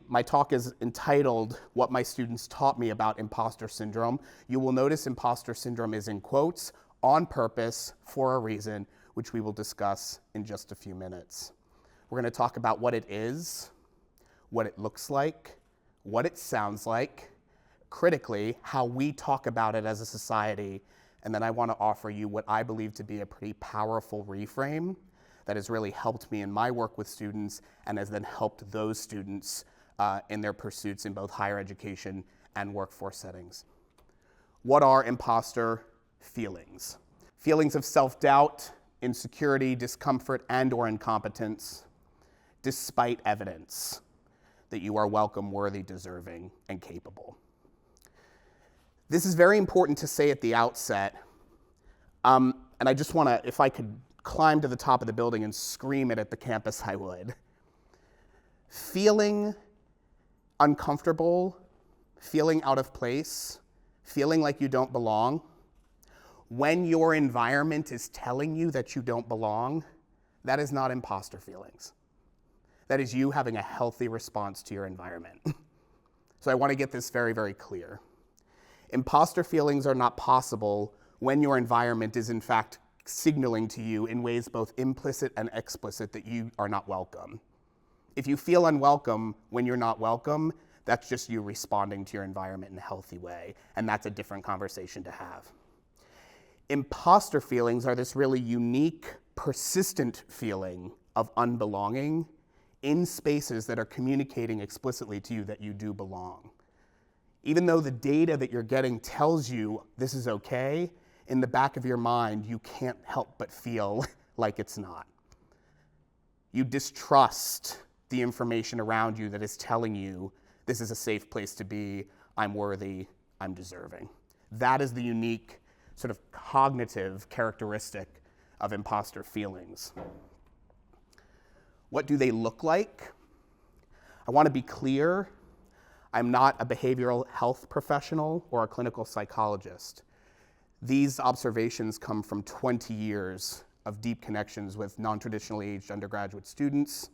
my talk is entitled, What My Students Taught Me About Imposter Syndrome. You will notice imposter syndrome is in quotes, on purpose, for a reason, which we will discuss in just a few minutes. We're going to talk about what it is, what it looks like, what it sounds like, critically, how we talk about it as a society, and then I want to offer you what I believe to be a pretty powerful reframe that has really helped me in my work with students and has then helped those students in their pursuits in both higher education and workforce settings. What are imposter feelings? Feelings of self-doubt, insecurity, discomfort, and/or incompetence, despite evidence that you are welcome, worthy, deserving, and capable. This is very important to say at the outset, and I just want to, if I could climb to the top of the building and scream it at the campus, I would. Feeling uncomfortable, feeling out of place, feeling like you don't belong, when your environment is telling you that you don't belong, that is not imposter feelings. That is you having a healthy response to your environment. So I want to get this very, very clear. Imposter feelings are not possible when your environment is in fact signaling to you in ways both implicit and explicit that you are not welcome. If you feel unwelcome when you're not welcome, that's just you responding to your environment in a healthy way, and that's a different conversation to have. Imposter feelings are this really unique, persistent feeling of unbelonging in spaces that are communicating explicitly to you that you do belong. Even though the data that you're getting tells you this is okay, in the back of your mind, you can't help but feel like it's not. You distrust the information around you that is telling you this is a safe place to be, I'm worthy, I'm deserving. That is the unique sort of cognitive characteristic of imposter feelings. What do they look like? I want to be clear, I'm not a behavioral health professional or a clinical psychologist. These observations come from 20 years of deep connections with non-traditionally aged undergraduate students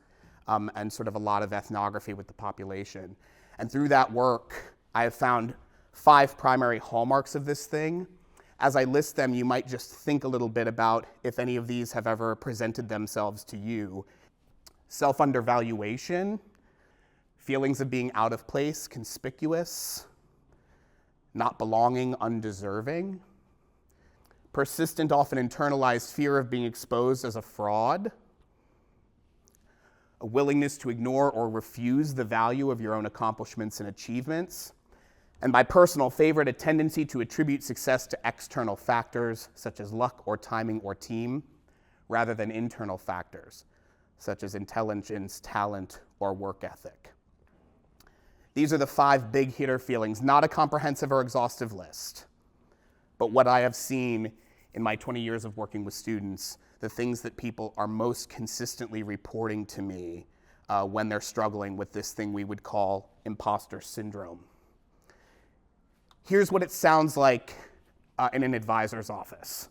and sort of a lot of ethnography with the population. And through that work, I have found 5 primary hallmarks of this thing. As I list them, you might just think a little bit about if any of these have ever presented themselves to you. Self-undervaluation, feelings of being out of place, conspicuous, not belonging, undeserving, persistent, often internalized fear of being exposed as a fraud, a willingness to ignore or refuse the value of your own accomplishments and achievements, and my personal favorite, a tendency to attribute success to external factors such as luck or timing or team, rather than internal factors such as intelligence, talent, or work ethic. These are the 5 big hitter feelings, not a comprehensive or exhaustive list, but what I have seen in my 20 years of working with students, the things that people are most consistently reporting to me when they're struggling with this thing we would call imposter syndrome. Here's what it sounds like in an advisor's office.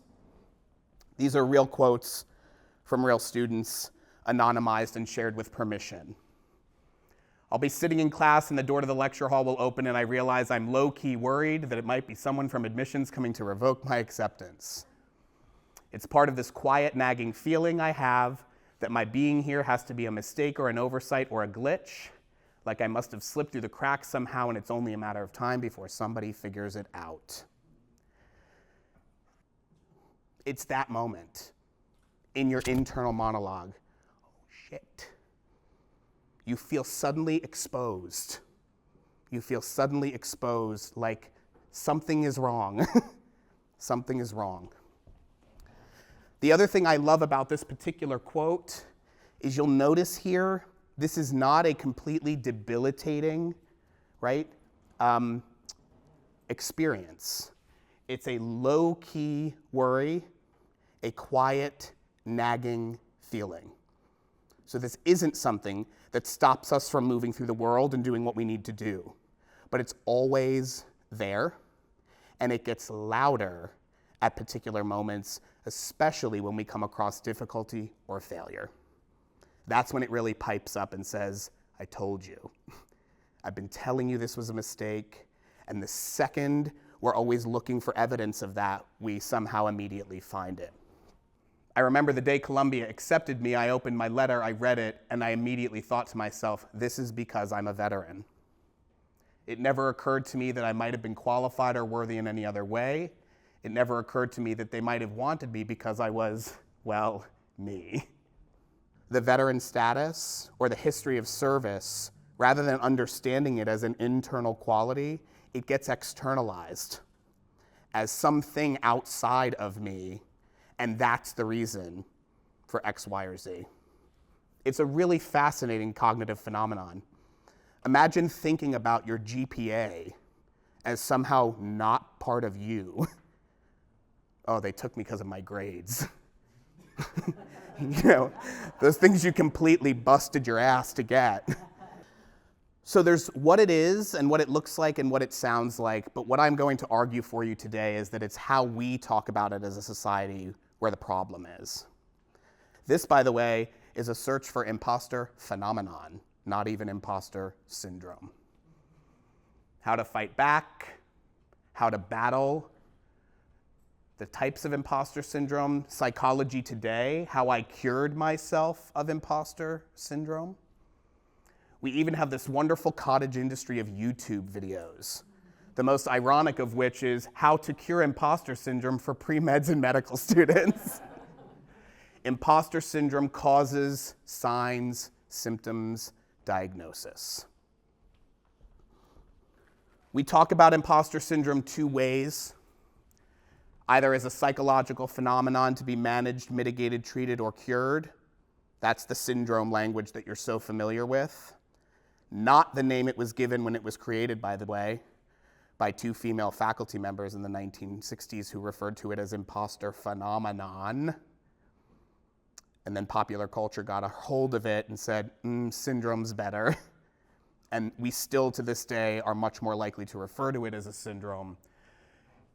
These are real quotes from real students, anonymized and shared with permission. I'll be sitting in class and the door to the lecture hall will open and I realize I'm low-key worried that it might be someone from admissions coming to revoke my acceptance. It's part of this quiet, nagging feeling I have that my being here has to be a mistake or an oversight or a glitch, like I must have slipped through the cracks somehow and it's only a matter of time before somebody figures it out. It's that moment in your internal monologue. Oh, shit. You feel suddenly exposed. You feel suddenly exposed, like something is wrong. Something is wrong. The other thing I love about this particular quote is you'll notice here, this is not a completely debilitating, right, experience. It's a low-key worry, a quiet, nagging feeling. So this isn't something that stops us from moving through the world and doing what we need to do, but it's always there, and it gets louder at particular moments, especially when we come across difficulty or failure. That's when it really pipes up and says, I told you. I've been telling you this was a mistake. And the second we're always looking for evidence of that, we somehow immediately find it. I remember the day Columbia accepted me, I opened my letter, I read it, and I immediately thought to myself, this is because I'm a veteran. It never occurred to me that I might have been qualified or worthy in any other way. It never occurred to me that they might have wanted me because I was, well, me. The veteran status or the history of service, rather than understanding it as an internal quality, it gets externalized as something outside of me, and that's the reason for X, Y, or Z. It's a really fascinating cognitive phenomenon. Imagine thinking about your GPA as somehow not part of you. Oh, they took me because of my grades. You know, those things you completely busted your ass to get. So there's what it is and what it looks like and what it sounds like, but what I'm going to argue for you today is that it's how we talk about it as a society where the problem is. This, by the way, is a search for imposter phenomenon, not even imposter syndrome. How to fight back, how to battle the types of imposter syndrome, psychology today, how I cured myself of imposter syndrome. We even have this wonderful cottage industry of YouTube videos, the most ironic of which is how to cure imposter syndrome for pre-meds and medical students. Imposter syndrome causes, signs, symptoms, diagnosis. We talk about imposter syndrome two ways, either as a psychological phenomenon to be managed, mitigated, treated, or cured. That's the syndrome language that you're so familiar with. Not the name it was given when it was created, by the way, by two female faculty members in the 1960s who referred to it as imposter phenomenon. And then popular culture got a hold of it and said, syndrome's better. And we still, to this day, are much more likely to refer to it as a syndrome.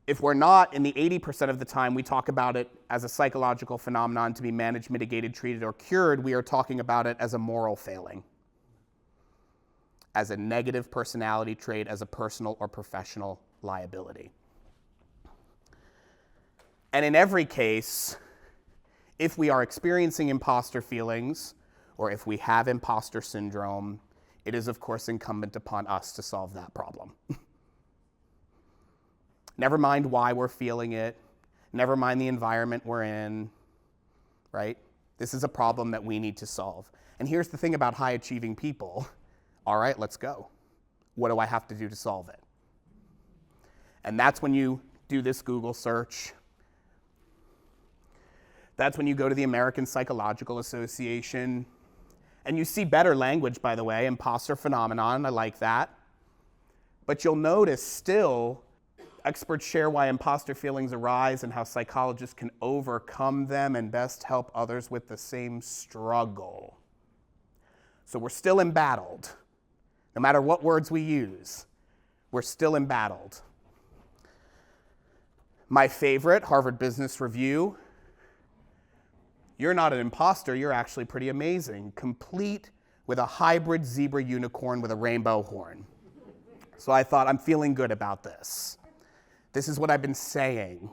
If we're not, in the 80% of the time we talk about it as a psychological phenomenon to be managed, mitigated, treated, or cured, we are talking about it as a moral failing, as a negative personality trait, as a personal or professional liability. And in every case, if we are experiencing imposter feelings, or if we have imposter syndrome, it is of course incumbent upon us to solve that problem. Never mind why we're feeling it, never mind the environment we're in, right? This is a problem that we need to solve. And here's the thing about high-achieving people. All right, let's go. What do I have to do to solve it? And that's when you do this Google search. That's when you go to the American Psychological Association. And you see better language, by the way, imposter phenomenon, I like that. But you'll notice still, experts share why imposter feelings arise and how psychologists can overcome them and best help others with the same struggle. So we're still embattled. No matter what words we use, we're still embattled. My favorite, Harvard Business Review, you're not an imposter, you're actually pretty amazing, complete with a hybrid zebra unicorn with a rainbow horn. So I thought, I'm feeling good about this. This is what I've been saying.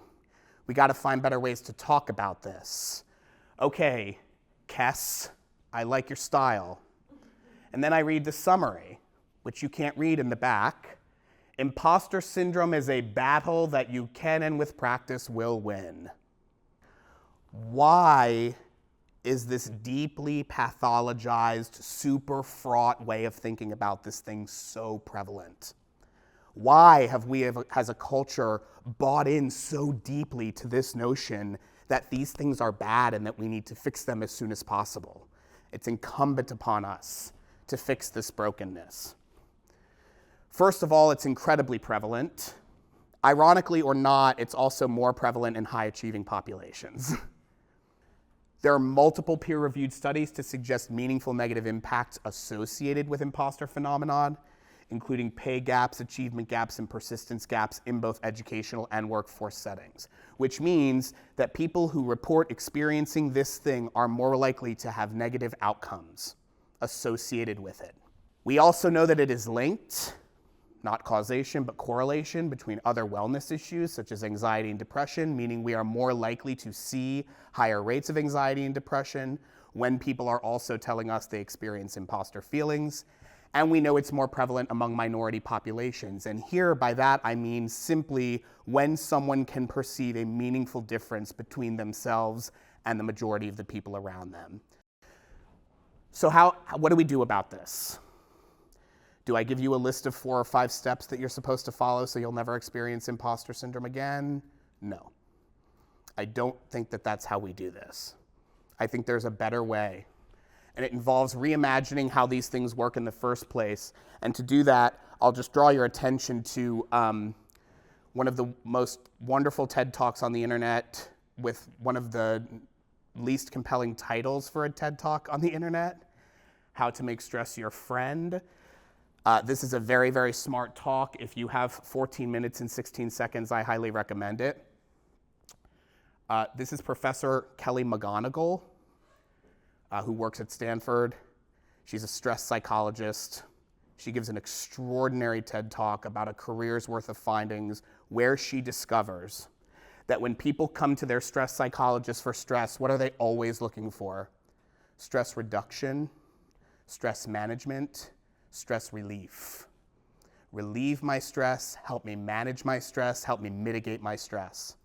We got to find better ways to talk about this. Okay, Kess, I like your style. And then I read the summary, which you can't read in the back. Imposter syndrome is a battle that you can and with practice will win. Why is this deeply pathologized, super fraught way of thinking about this thing so prevalent? Why have we, as a culture, bought in so deeply to this notion that these things are bad and that we need to fix them as soon as possible? It's incumbent upon us to fix this brokenness. First of all, it's incredibly prevalent. Ironically or not, it's also more prevalent in high-achieving populations. There are multiple peer-reviewed studies to suggest meaningful negative impacts associated with imposter phenomenon, including pay gaps, achievement gaps, and persistence gaps in both educational and workforce settings, which means that people who report experiencing this thing are more likely to have negative outcomes associated with it. We also know that it is linked, not causation, but correlation between other wellness issues such as anxiety and depression, meaning we are more likely to see higher rates of anxiety and depression when people are also telling us they experience imposter feelings. And we know it's more prevalent among minority populations. And here, by that, I mean simply when someone can perceive a meaningful difference between themselves and the majority of the people around them. So what do we do about this? Do I give you a list of 4 or 5 steps that you're supposed to follow so you'll never experience imposter syndrome again? No. I don't think that that's how we do this. I think there's a better way. And it involves reimagining how these things work in the first place. And to do that, I'll just draw your attention to one of the most wonderful TED Talks on the internet with one of the least compelling titles for a TED Talk on the internet, How to Make Stress Your Friend. This is a very, very smart talk. If you have 14 minutes and 16 seconds, I highly recommend it. This is Professor Kelly McGonigal, who works at Stanford. She's a stress psychologist. She gives an extraordinary TED Talk about a career's worth of findings where she discovers that when people come to their stress psychologist for stress, what are they always looking for? Stress reduction, stress management, stress relief. Relieve my stress, help me manage my stress, help me mitigate my stress.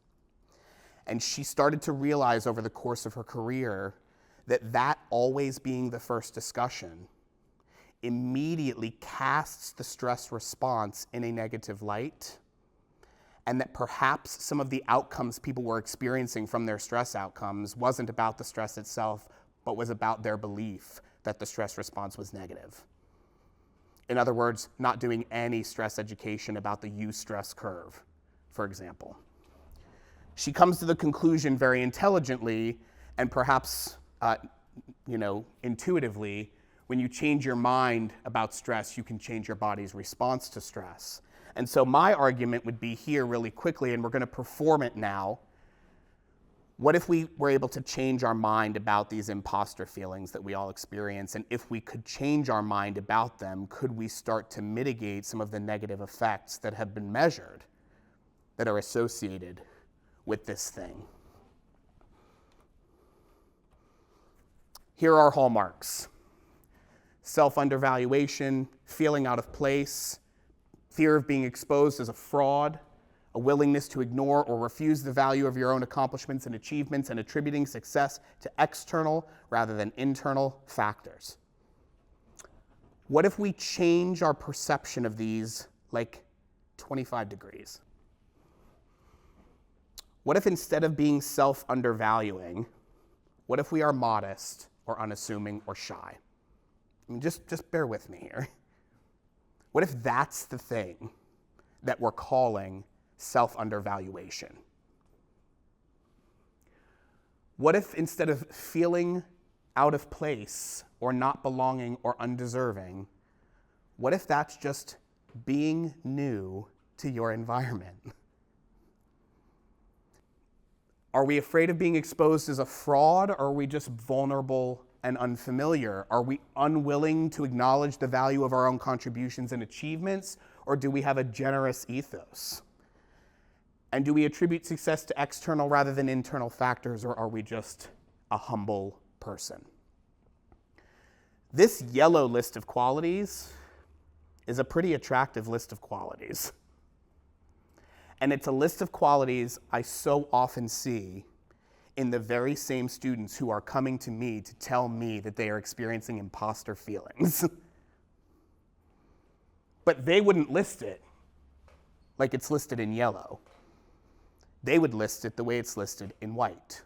And she started to realize over the course of her career that always being the first discussion immediately casts the stress response in a negative light, and that perhaps some of the outcomes people were experiencing from their stress outcomes wasn't about the stress itself, but was about their belief that the stress response was negative. In other words, not doing any stress education about the eustress curve, for example. She comes to the conclusion very intelligently and perhaps intuitively, when you change your mind about stress, you can change your body's response to stress. And so my argument would be here really quickly, and we're going to perform it now. What if we were able to change our mind about these imposter feelings that we all experience? And if we could change our mind about them, could we start to mitigate some of the negative effects that have been measured that are associated with this thing? Here are hallmarks: self-undervaluation, feeling out of place, fear of being exposed as a fraud, a willingness to ignore or refuse the value of your own accomplishments and achievements, and attributing success to external rather than internal factors. What if we change our perception of these like 25 degrees? What if instead of being self-undervaluing, what if we are modest or unassuming or shy? I mean, just bear with me here. What if that's the thing that we're calling self-undervaluation? What if instead of feeling out of place or not belonging or undeserving, what if that's just being new to your environment? Are we afraid of being exposed as a fraud, or are we just vulnerable and unfamiliar? Are we unwilling to acknowledge the value of our own contributions and achievements, or do we have a generous ethos? And do we attribute success to external rather than internal factors, or are we just a humble person? This yellow list of qualities is a pretty attractive list of qualities. And it's a list of qualities I so often see in the very same students who are coming to me to tell me that they are experiencing imposter feelings. But they wouldn't list it like it's listed in yellow. They would list it the way it's listed in white.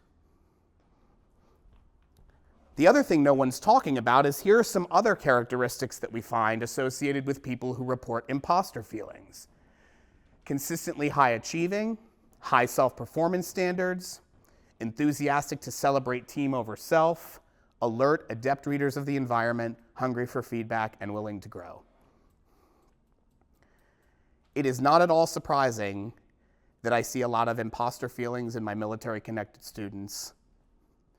The other thing no one's talking about is here are some other characteristics that we find associated with people who report imposter feelings. Consistently high achieving, high self-performance standards, enthusiastic to celebrate team over self, alert, adept readers of the environment, hungry for feedback, and willing to grow. It is not at all surprising that I see a lot of imposter feelings in my military-connected students,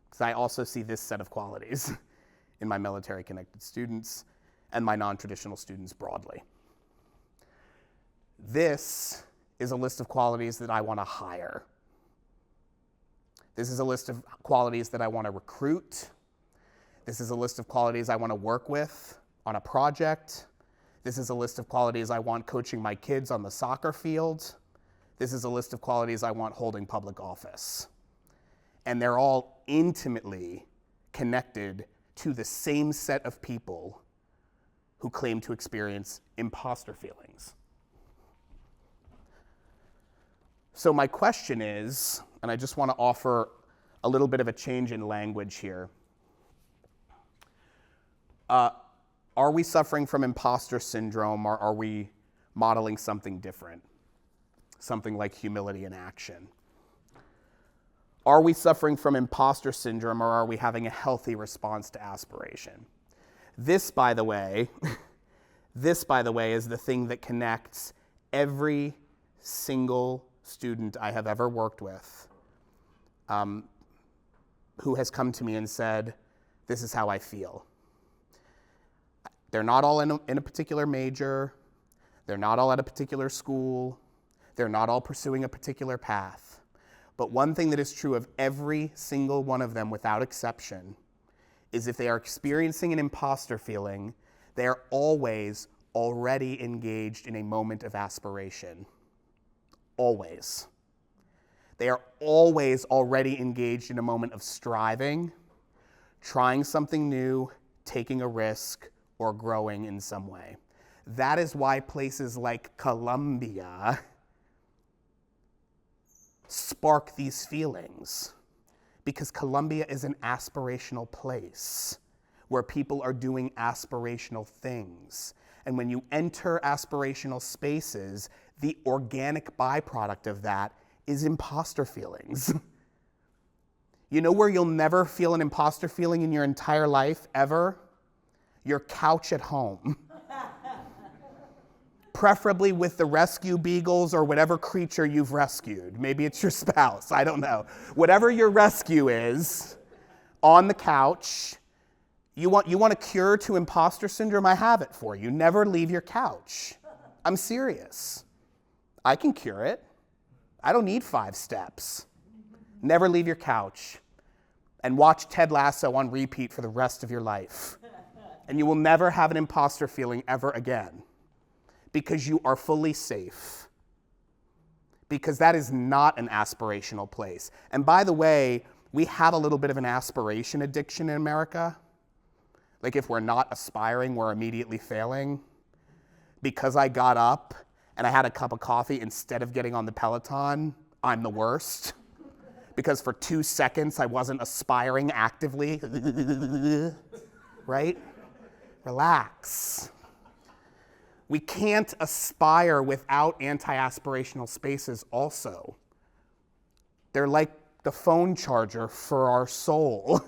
because I also see this set of qualities in my military-connected students. and my non-traditional students broadly. This is a list of qualities that I want to hire. This is a list of qualities that I want to recruit. This is a list of qualities I want to work with on a project. This is a list of qualities I want coaching my kids on the soccer field. This is a list of qualities I want holding public office. And they're all intimately connected to the same set of people who claim to experience imposter feelings. So my question is, and I just want to offer a little bit of a change in language here. Are we suffering from imposter syndrome, or are we modeling something different? Something like humility in action. Are we suffering from imposter syndrome, or are we having a healthy response to aspiration? This, by the way, is the thing that connects every single student I have ever worked with who has come to me and said, this is how I feel. They're not all in a particular major. They're not all at a particular school. They're not all pursuing a particular path. But one thing that is true of every single one of them without exception is if they are experiencing an imposter feeling, they are always already engaged in a moment of aspiration. Always. They are always already engaged in a moment of striving, trying something new, taking a risk, or growing in some way. That is why places like Columbia spark these feelings, because Columbia is an aspirational place where people are doing aspirational things. And when you enter aspirational spaces, the organic byproduct of that is imposter feelings. You know where you'll never feel an imposter feeling in your entire life, ever? Your couch at home. Preferably with the rescue beagles or whatever creature you've rescued. Maybe it's your spouse, I don't know. Whatever your rescue is, on the couch, you want a cure to imposter syndrome? I have it for you. Never leave your couch. I'm serious. I can cure it. I don't need 5 steps. Never leave your couch. And watch Ted Lasso on repeat for the rest of your life. And you will never have an imposter feeling ever again. Because you are fully safe. Because that is not an aspirational place. And by the way, we have a little bit of an aspiration addiction in America. Like if we're not aspiring, we're immediately failing. Because I got up and I had a cup of coffee instead of getting on the Peloton, I'm the worst. Because for 2 seconds I wasn't aspiring actively. Right? Relax. We can't aspire without anti-aspirational spaces also. They're like the phone charger for our soul.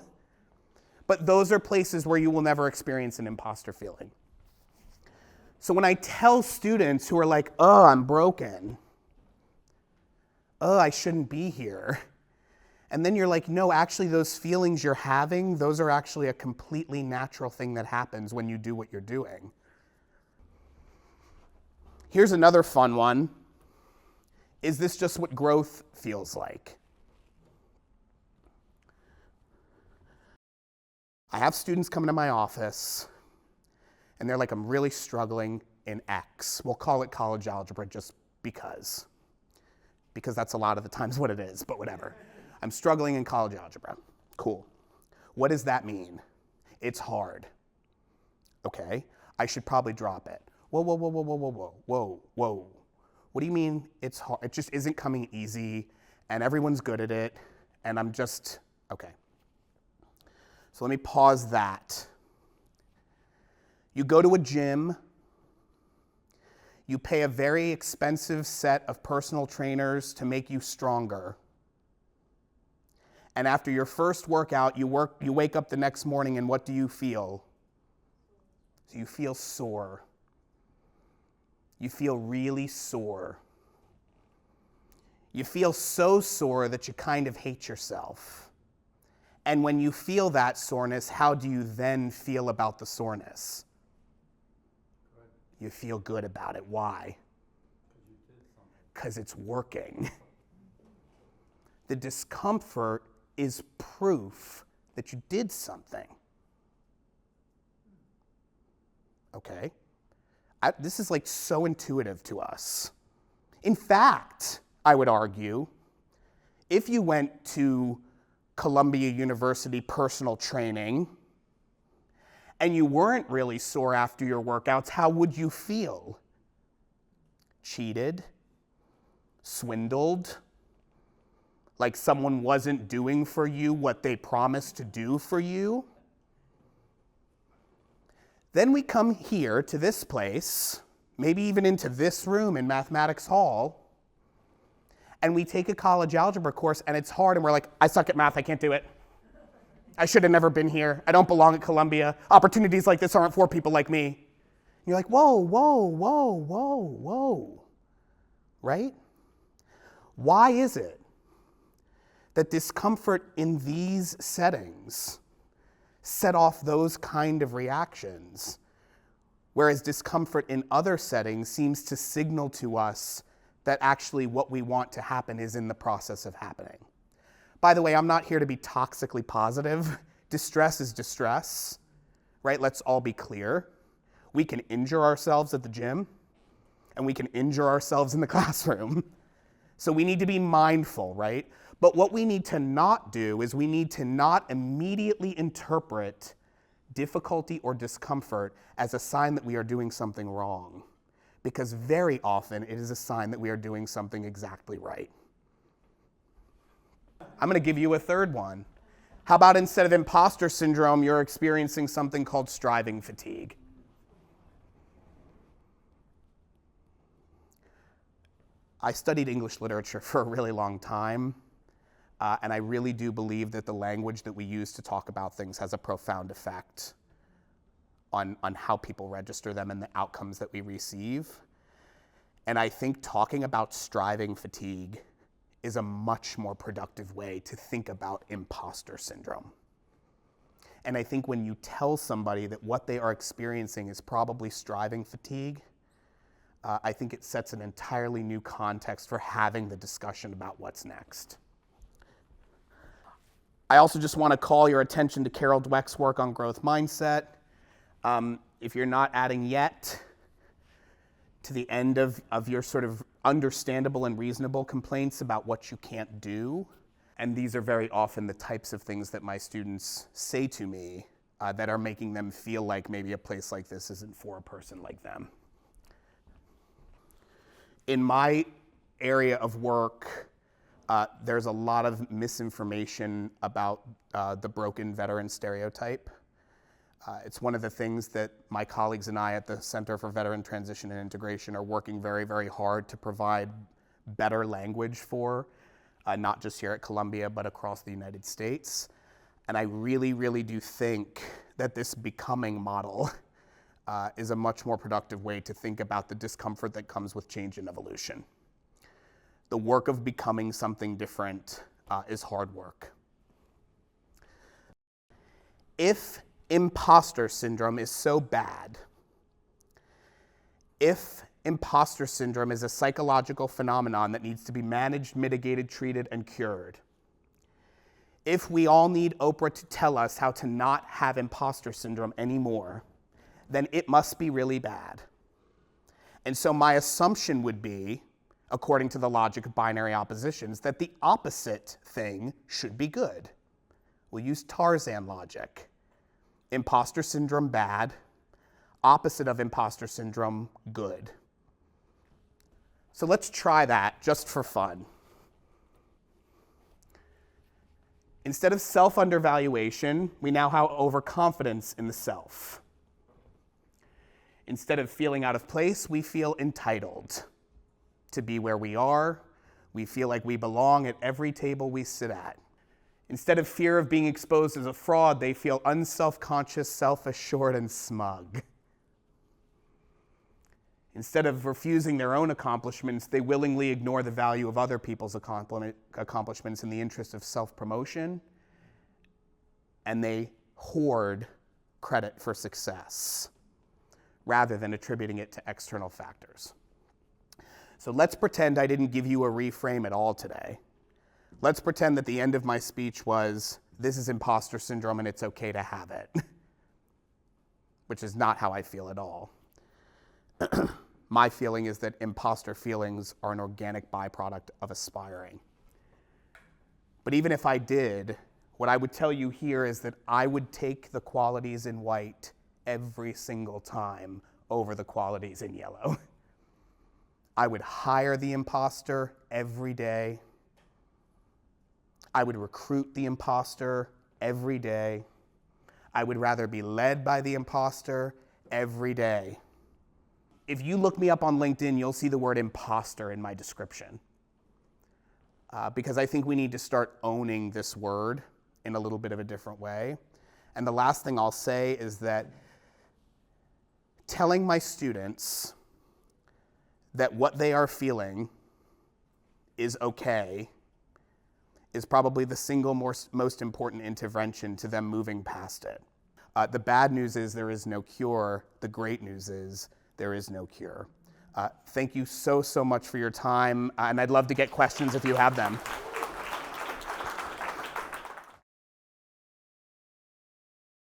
But those are places where you will never experience an imposter feeling. So when I tell students who are like, oh, I'm broken. Oh, I shouldn't be here. And then you're like, no, actually those feelings you're having, those are actually a completely natural thing that happens when you do what you're doing. Here's another fun one. Is this just what growth feels like? I have students come into my office, and they're like, I'm really struggling in X. We'll call it college algebra just because that's a lot of the times what it is, but whatever. I'm struggling in college algebra. Cool. What does that mean? It's hard. Okay, I should probably drop it. Whoa. What do you mean it's hard? It just isn't coming easy, and everyone's good at it, and I'm just, okay. So let me pause that. You go to a gym, you pay a very expensive set of personal trainers to make you stronger. And after your first workout, you wake up the next morning, and what do you feel? You feel sore. You feel really sore. You feel so sore that you kind of hate yourself. And when you feel that soreness, how do you then feel about the soreness? You feel good about it. Why? Because it's working. The discomfort is proof that you did something. Okay? This is like so intuitive to us. In fact, I would argue, if you went to Columbia University personal training and you weren't really sore after your workouts, how would you feel? Cheated? Swindled? Like someone wasn't doing for you what they promised to do for you? Then we come here to this place, maybe even into this room in Mathematics Hall, and we take a college algebra course and it's hard and we're like, I suck at math, I can't do it. I should have never been here. I don't belong at Columbia. Opportunities like this aren't for people like me. And you're like, whoa, whoa, whoa, whoa, whoa, right? Why is it that discomfort in these settings set off those kind of reactions, whereas discomfort in other settings seems to signal to us that actually what we want to happen is in the process of happening? By the way, I'm not here to be toxically positive. Distress is distress, right? Let's all be clear. We can injure ourselves at the gym, and we can injure ourselves in the classroom. So we need to be mindful, right? But what we need to not do is we need to not immediately interpret difficulty or discomfort as a sign that we are doing something wrong, because very often it is a sign that we are doing something exactly right. I'm going to give you a third one. How about instead of imposter syndrome, you're experiencing something called striving fatigue? I studied English literature for a really long time, and I really do believe that the language that we use to talk about things has a profound effect on how people register them and the outcomes that we receive. And I think talking about striving fatigue is a much more productive way to think about imposter syndrome. And I think when you tell somebody that what they are experiencing is probably striving fatigue, I think it sets an entirely new context for having the discussion about what's next. I also just want to call your attention to Carol Dweck's work on growth mindset. If you're not adding yet to the end of your sort of understandable and reasonable complaints about what you can't do, and these are very often the types of things that my students say to me that are making them feel like maybe a place like this isn't for a person like them. In my area of work, there's a lot of misinformation about the broken veteran stereotype. It's one of the things that my colleagues and I at the Center for Veteran Transition and Integration are working very, very hard to provide better language for, not just here at Columbia, but across the United States. And I really, really do think that this becoming model is a much more productive way to think about the discomfort that comes with change and evolution. The work of becoming something different is hard work. If imposter syndrome is so bad, if imposter syndrome is a psychological phenomenon that needs to be managed, mitigated, treated, and cured, if we all need Oprah to tell us how to not have imposter syndrome anymore, then it must be really bad. And so my assumption would be, according to the logic of binary oppositions, that the opposite thing should be good. We'll use Tarzan logic. Imposter syndrome, bad. Opposite of imposter syndrome, good. So let's try that just for fun. Instead of self-undervaluation, we now have overconfidence in the self. Instead of feeling out of place, we feel entitled to be where we are. We feel like we belong at every table we sit at. Instead of fear of being exposed as a fraud, they feel unself-conscious, self-assured, and smug. Instead of refusing their own accomplishments, they willingly ignore the value of other people's accomplishments in the interest of self-promotion, and they hoard credit for success. rather than attributing it to external factors. So let's pretend I didn't give you a reframe at all today. Let's pretend that the end of my speech was, this is imposter syndrome and it's okay to have it, which is not how I feel at all. My feeling is that imposter feelings are an organic byproduct of aspiring. But even if I did, what I would tell you here is that I would take the qualities in white every single time over the qualities in yellow. I would hire the imposter every day. I would recruit the imposter every day. I would rather be led by the imposter every day. If you look me up on LinkedIn, you'll see the word imposter in my description. Because I think we need to start owning this word in a little bit of a different way. And the last thing I'll say is that telling my students that what they are feeling is okay is probably the single most important intervention to them moving past it. The bad news is there is no cure. The great news is there is no cure. Thank you so much for your time, and I'd love to get questions if you have them.